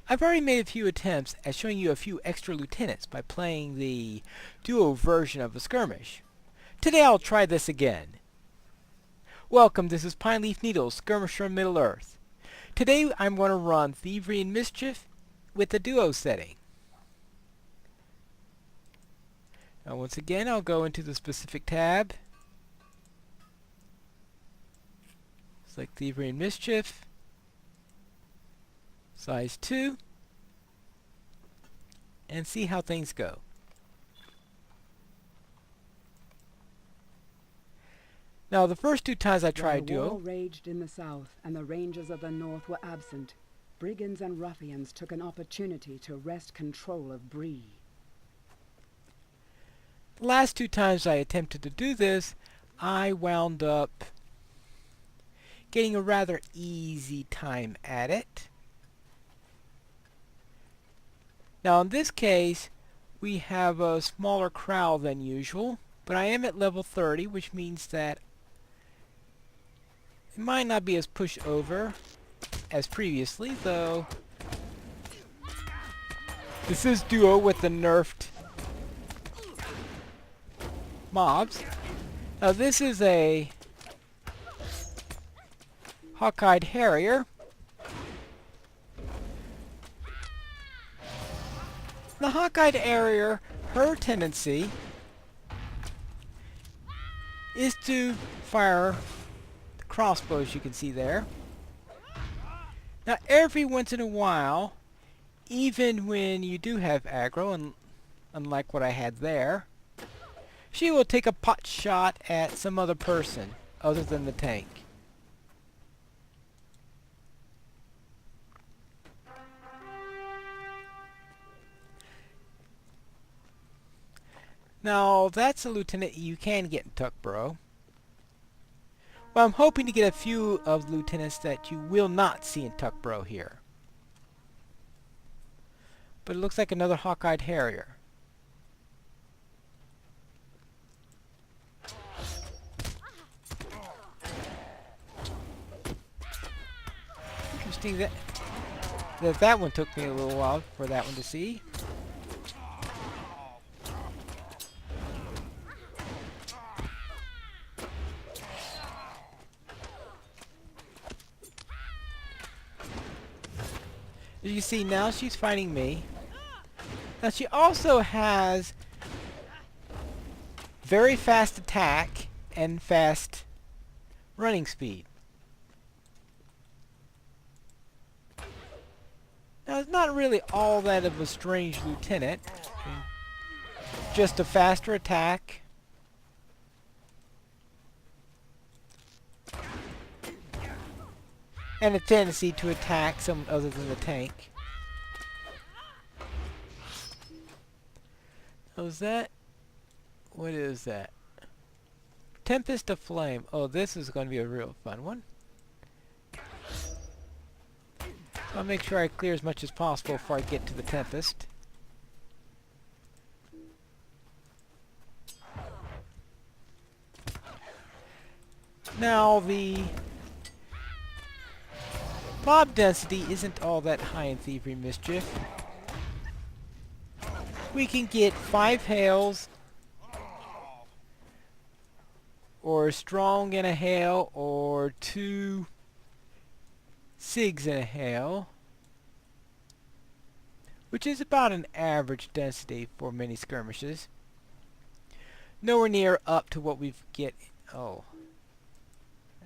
I've already made a few attempts at showing you a few extra lieutenants by playing the duo version of a skirmish. Today I'll try this again. Welcome, this is Pineleaf Needles, Skirmisher in Middle-earth. Today I'm going to run Thiievery and Mischief with the duo setting. Now once again I'll go into the specific tab, select Thiievery and Mischief, size 2, and see how things go. Now the first two times I tried duo, war raged in the south and the rangers of the north were absent. Brigands and ruffians took an opportunity to wrest control of Bree. the last two times I attempted to do this, I wound up getting a rather easy time at it. Now in this case, we have a smaller crowd than usual, but I am at level 30, which means that it might not be as pushover as previously, though this is duo with the nerfed mobs. Now this is a hawk-eyed harrier. The hawk-eyed harrier, her tendency is to fire the crossbows you can see there. Now every once in a while, even when you do have aggro, and unlike what I had there, she will take a pot shot at some other person other than the tank. Now, that's a lieutenant you can get in Tuckborough. Well, I'm hoping to get a few of the lieutenants that you will not see in Tuckborough here. But it looks like another hawk-eyed harrier. Interesting that one took me a little while for that one to see. As you see, now she's fighting me. Now she also has very fast attack and fast running speed. Now it's not really all that of a strange lieutenant. Just a faster attack. And a tendency to attack someone other than the tank. Oh, is that? What is that? Tempest of Flame. Oh, this is going to be a real fun one. I'll make sure I clear as much as possible before I get to the Tempest. Now, the mob density isn't all that high in Thiievery and Mischief. We can get 5 hails, or strong in a hail, or 2 sigs in a hail, which is about an average density for many skirmishes. Nowhere near up to what we get. Oh,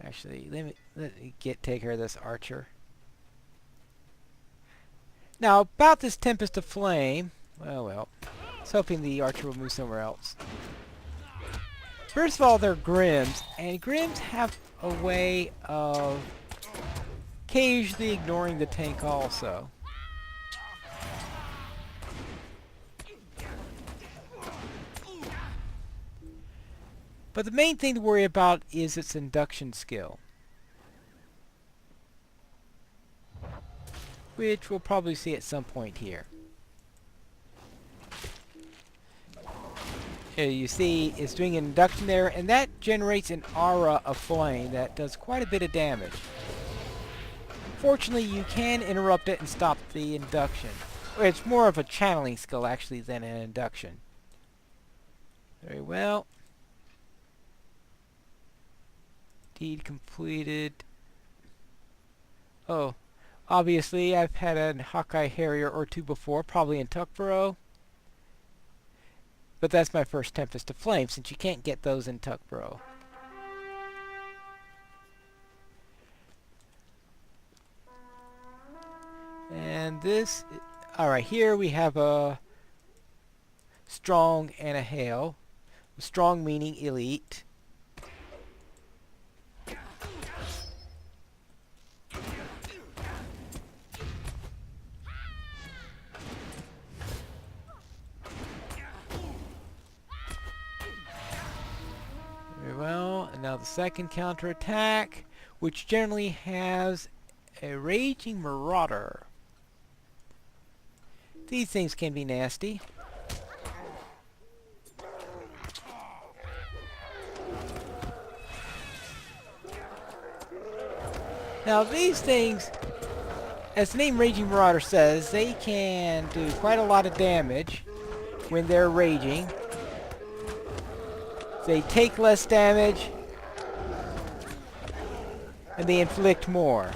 actually, let me take care of this archer. Now, about this Tempest of Flame, well, I was hoping the archer will move somewhere else. First of all, they're Grims, and Grims have a way of occasionally ignoring the tank also. But the main thing to worry about is its induction skill, which we'll probably see at some point here. Here you see it's doing an induction there, and that generates an aura of flame that does quite a bit of damage. Fortunately, you can interrupt it and stop the induction. It's more of a channeling skill, actually, than an induction. Very well. Deed completed. Oh, obviously, I've had a Hawkeye Harrier or two before, probably in Tuckborough. But that's my first Tempest of Flame, since you can't get those in Tuckborough. And this... Alright, here we have a Strong and a Hail. Strong meaning elite. Very well, and now the second counterattack, which generally has a Raging Marauder. These things can be nasty. Now these things, as the name Raging Marauder says, they can do quite a lot of damage when they're raging. They take less damage, and they inflict more.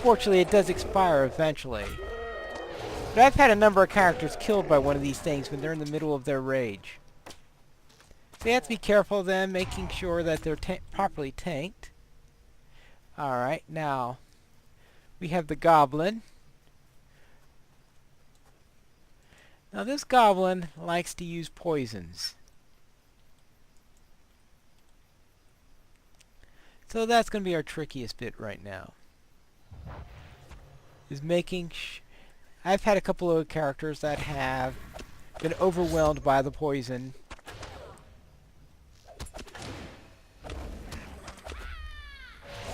Fortunately, it does expire eventually. But I've had a number of characters killed by one of these things when they're in the middle of their rage. So you have to be careful of them, making sure that they're properly tanked. Alright, now we have the Goblin. Now this Goblin likes to use poisons. So that's going to be our trickiest bit right now. Is making I've had a couple of characters that have been overwhelmed by the poison.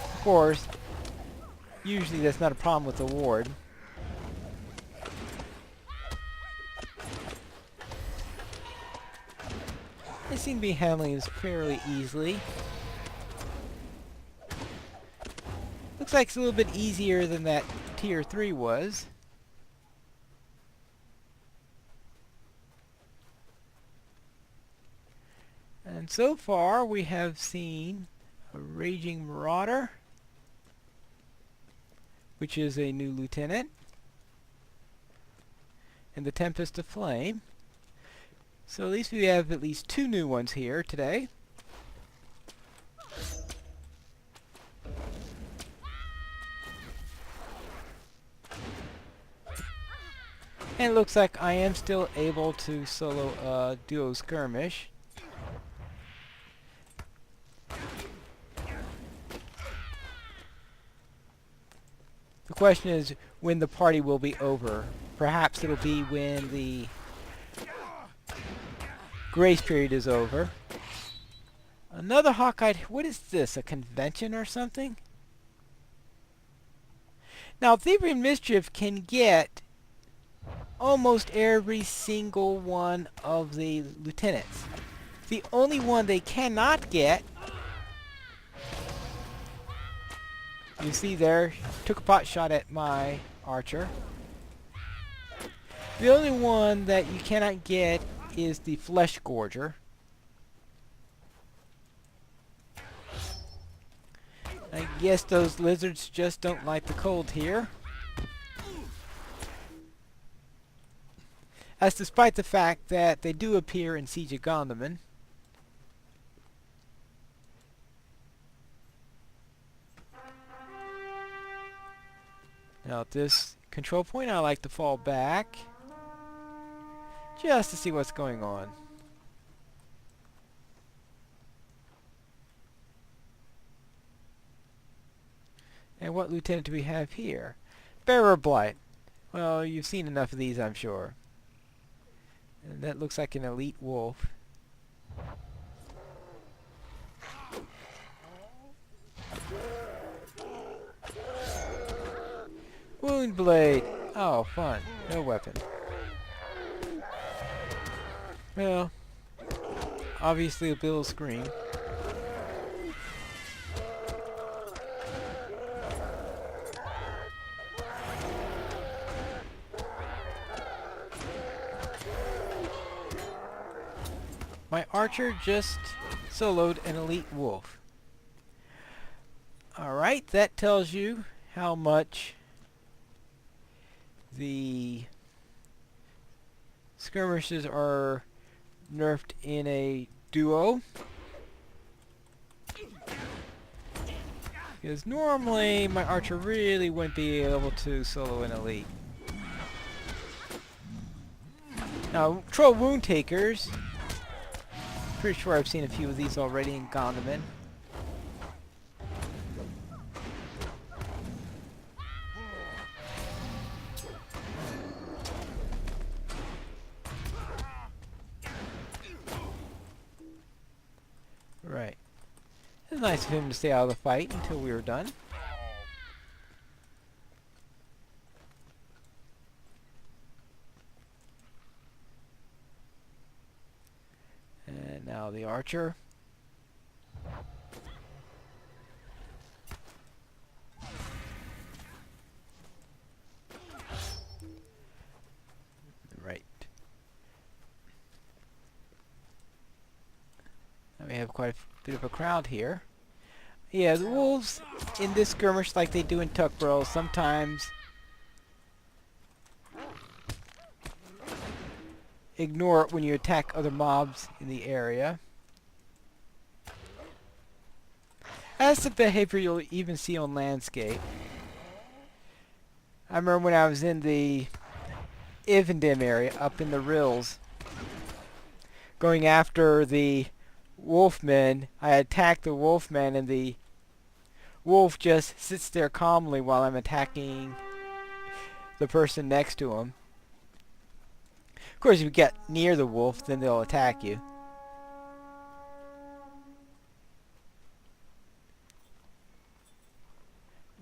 Of course, usually that's not a problem with the ward. They seem to be handling this fairly easily. Looks like it's a little bit easier than that Tier 3 was. And so far we have seen a Raging Marauder, which is a new lieutenant, and the Tempest of Flame. So at least we have at least 2 new ones here today. And it looks like I am still able to solo duo Skirmish. The question is when the party will be over. Perhaps it'll be when the grace period is over. Another Hawkeye. What is this? A convention or something? Now, Thiievery and Mischief can get almost every single one of the lieutenants. The only one they cannot get, you see there, took a pot shot at my archer. The only one that you cannot get is the Flesh Gorger. I guess those lizards just don't like the cold here. That's despite the fact that they do appear in Siege of Gondomar. Now at this control point I like to fall back just to see what's going on. And what lieutenant do we have here? Bearer Blight. Well, you've seen enough of these, I'm sure. And that looks like an elite wolf. Wound Blade. Oh, fun. No weapon. Well, obviously a Bill scream. My archer just soloed an elite wolf. Alright, that tells you how much the skirmishes are nerfed in a duo. Because normally my archer really wouldn't be able to solo an elite. Now, troll wound takers. Pretty sure I've seen a few of these already in Gondaman. Right. It's nice of him to stay out of the fight until we were done. And now the archer. Right. Now we have quite a bit of a crowd here. Yeah, the wolves in this skirmish, like they do in Tuckborough, sometimes ignore it when you attack other mobs in the area. That's the behavior you'll even see on landscape. I remember when I was in the Ivendam area, up in the Rills, going after the wolfmen. I attack the wolfmen and the wolf just sits there calmly while I'm attacking the person next to him. Of course, if you get near the wolf, then they'll attack you.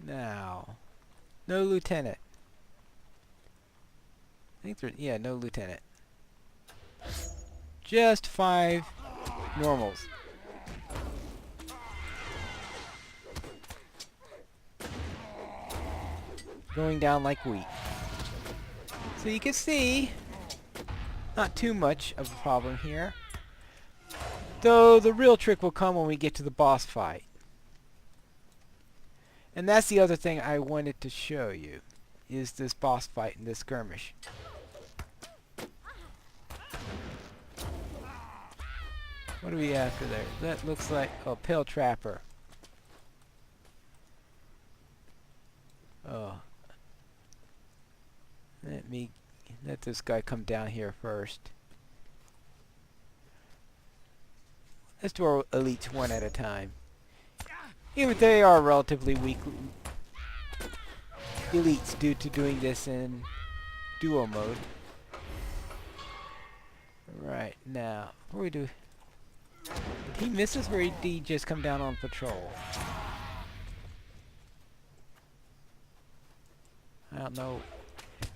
Now, no lieutenant. I think there's, yeah, no lieutenant. Just 5 normals. Going down like wheat. So you can see, not too much of a problem here. Though the real trick will come when we get to the boss fight. And that's the other thing I wanted to show you, is this boss fight in this skirmish. What are we after there? That looks like a pale trapper. Oh. Let this guy come down here first. Let's do our elites one at a time. Even if they are relatively weak elites due to doing this in duo mode. Right, now, what do we do? Did he miss us or did he just come down on patrol? I don't know.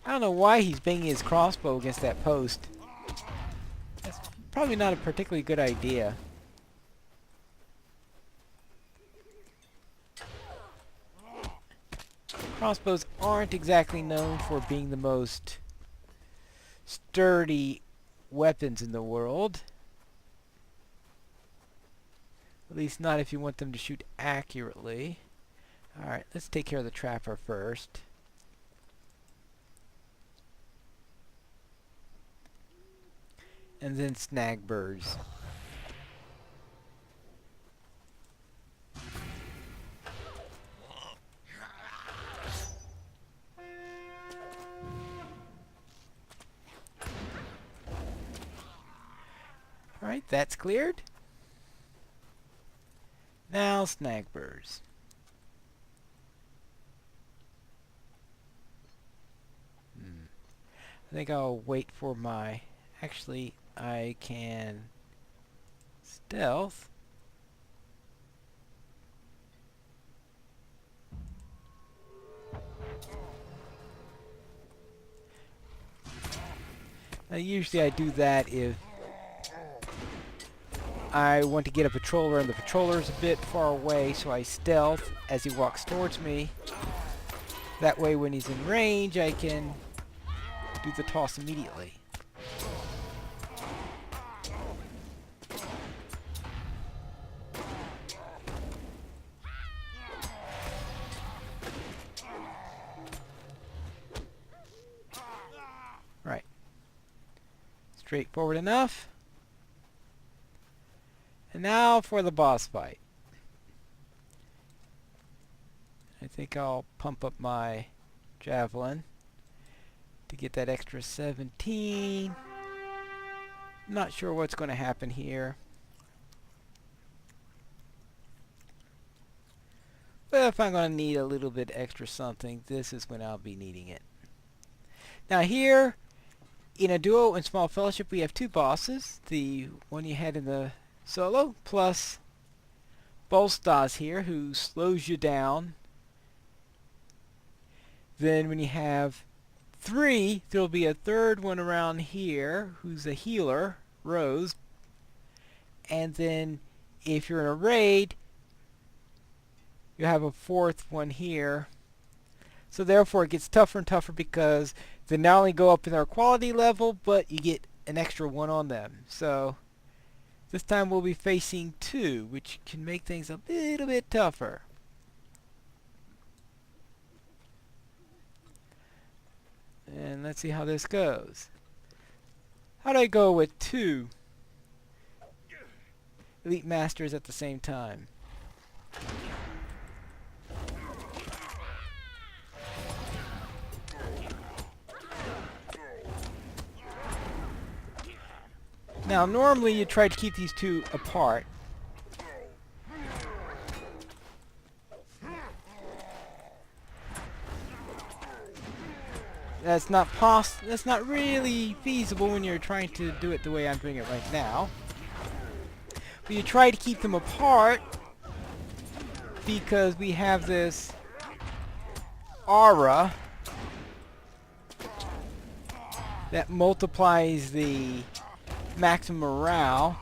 I don't know why he's banging his crossbow against that post. That's probably not a particularly good idea. Crossbows aren't exactly known for being the most sturdy weapons in the world. At least not if you want them to shoot accurately. Alright, let's take care of the trapper first. And then snag birds. Alright, that's cleared. Now snag birds. I think I'll wait for my... Actually, I can stealth. Now usually I do that if I want to get a patroller, and the patroller's a bit far away, so I stealth as he walks towards me. That way when he's in range, I can do the toss immediately. Right. Straightforward enough. And now for the boss fight. I think I'll pump up my javelin to get that extra 17. Not sure what's going to happen here. But if I'm going to need a little bit extra something, this is when I'll be needing it. Now here, in a duo and small fellowship, we have two bosses. The one you had in the solo, plus Bolstas here, who slows you down. Then when you have three, there'll be a third one around here, who's a healer, Rose. And then if you're in a raid, you have a fourth one here. So therefore it gets tougher and tougher because they not only go up in their quality level, but you get an extra one on them. So this time we'll be facing two, which can make things a little bit tougher. And let's see how this goes. How'd I go with two elite masters at the same time? Now normally you try to keep these two apart. That's not really feasible when you're trying to do it the way I'm doing it right now. But you try to keep them apart because we have this aura that multiplies the maximum morale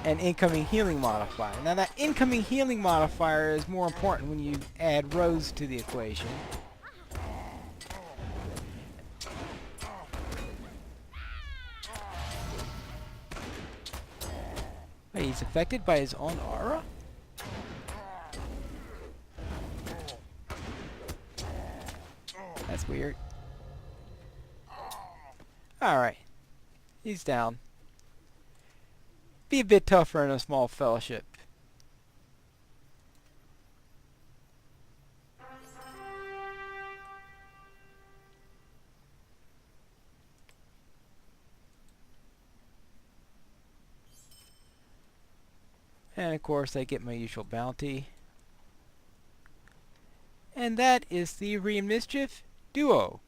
and incoming healing modifier. Now that incoming healing modifier is more important when you add Rose to the equation. Wait, he's affected by his own aura? That's weird. Alright. He's down. Be a bit tougher in a small fellowship. And of course I get my usual bounty. And that is Thiievery and Mischief Duo.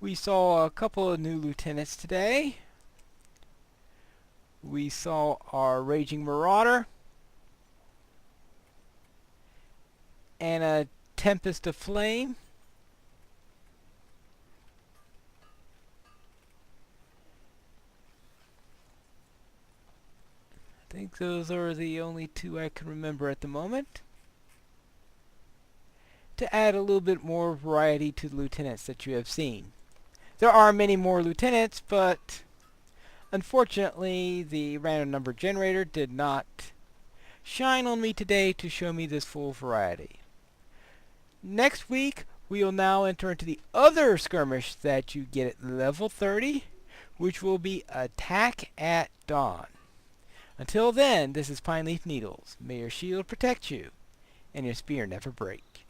We saw a couple of new lieutenants today. We saw our Raging Marauder and a Tempest of Flame. I think those are the only two I can remember at the moment. To add a little bit more variety to the lieutenants that you have seen. There are many more lieutenants, but unfortunately the random number generator did not shine on me today to show me this full variety. Next week we will now enter into the other skirmish that you get at level 30, which will be Attack at Dawn. Until then, this is Pineleaf Needles. May your shield protect you, and your spear never break.